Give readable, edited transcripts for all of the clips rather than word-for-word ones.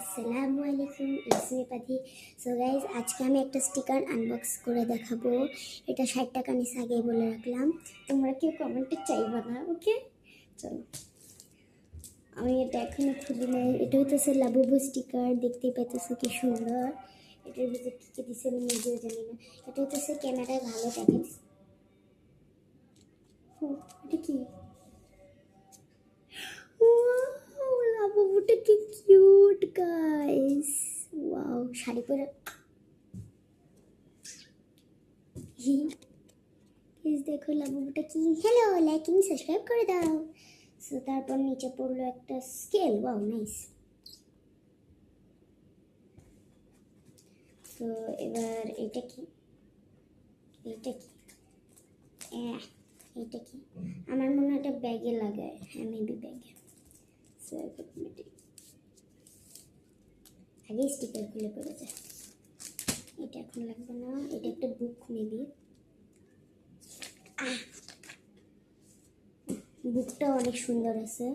আসসালামু আলাইকুম, it's me পাখি। সো গাইজ, আজকে আমি একটা স্টিকার আনবক্স করে দেখাবো। এটা 60 টাকা নিচে, আগেই বলে রাখলাম। তোমরা কেউ কমেন্টে চাইবা না, ওকে? চলো, আমি এটা এখনো খুলি নাই। এটা হইতেছে লাবুবু স্টিকার, দেখতেই পাইতেছো কি সুন্দর। এটার ভিতরে কী কী দিচ্ছে আমি নিজেও জানি না। এটা হইতেছে ক্যামেরায় ভালো দেখাচ্ছে। এটা কি? ওয়াও, লাবুবুটা কি কিউট গাইস। ওয়াও, শাড়ি পরে প্লিজ দেখো লাবুবুটা কি। হ্যালো, লাইকিং সাবস্ক্রাইব করে দাও। সো তারপর নিচে পড়লো একটা স্কেল। Wow, nice. তো এবার এটা কি? এটা কি? এটা কি? আমার মনে হয় এটা ব্যাগে লাগায়। হ্যাঁ, মেবি ব্যাগে। সো আগে স্টিকার খুলে পড়ে যায়। এটা এখন লাগবে না। এটা একটা বুক মেবি। বুকটা অনেক সুন্দর আছে।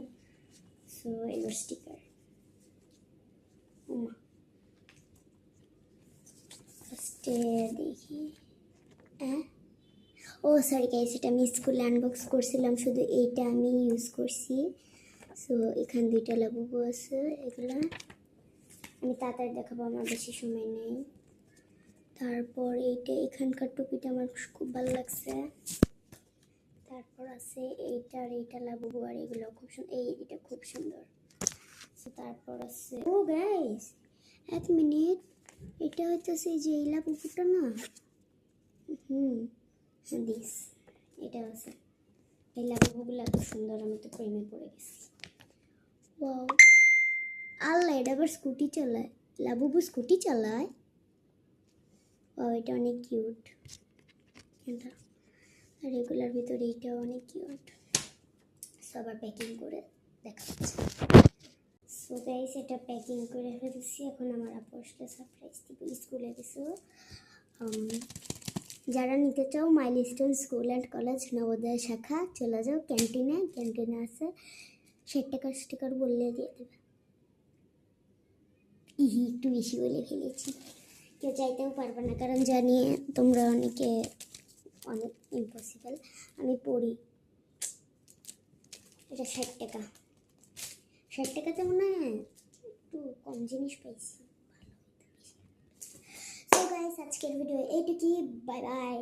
সো এবার স্টিকার। ফার্স্টে দেখি। ও সরি গাইস, এটা আমি স্কুলে আনবক্স করছিলাম, শুধু এইটা আমি ইউজ করছি। সো এখানে দুইটা লাবুবু আছে। এগুলা আমি তাড়াতাড়ি দেখাবো, আমার বেশি সময় নেই। তারপর এইটা, এখানকার টুপিটা আমার খুব ভালো লাগছে। তারপর আছে এইটা আর এইটা লাবুবু, আর এগুলো খুব সুন্দর। এইটা খুব সুন্দর। সো তারপর আছে, ও গাইস এক মিনিট, এটা হইতেছে যে এই লাবুবুটা না। দিস, এটা আছে। এই লাবুবুগুলো এত সুন্দর, আমি তো প্রেমে পড়ে গেছি। ওয়াও, আল্লাহ, এটা আবার স্কুটি চালায়। লাবুবু স্কুটি চালায়। ও, এটা অনেক কিউট। এটা আর এগুলোর ভিতরে এইটাও অনেক কিউট। সবার প্যাকিং করে দেখাচ্ছে। সো গাইস, এটা প্যাকিং করে ফেলছি। এখন আমার আপু আসলে সারপ্রাইজ দিব। স্কুলে কিছু যারা নিতে চাও, milestone school and college Navodaya শাখা চলে যাও। ক্যান্টিনে আছে। 60 টাকার স্টিকার বললে দিয়ে দেবে। একটু বেশি বলে ফেলেছি। কেউ চাইতেও পারবে না, কারণ জানি তোমরা অনেকে অনেক ইম্পসিবল। আমি পড়ি। এটা 60 টাকা। 60 টাকাতে মনে হয় একটু কম জিনিস পাইছি। সো গাইস, আজকের ভিডিও এইটুকুই। Bye bye.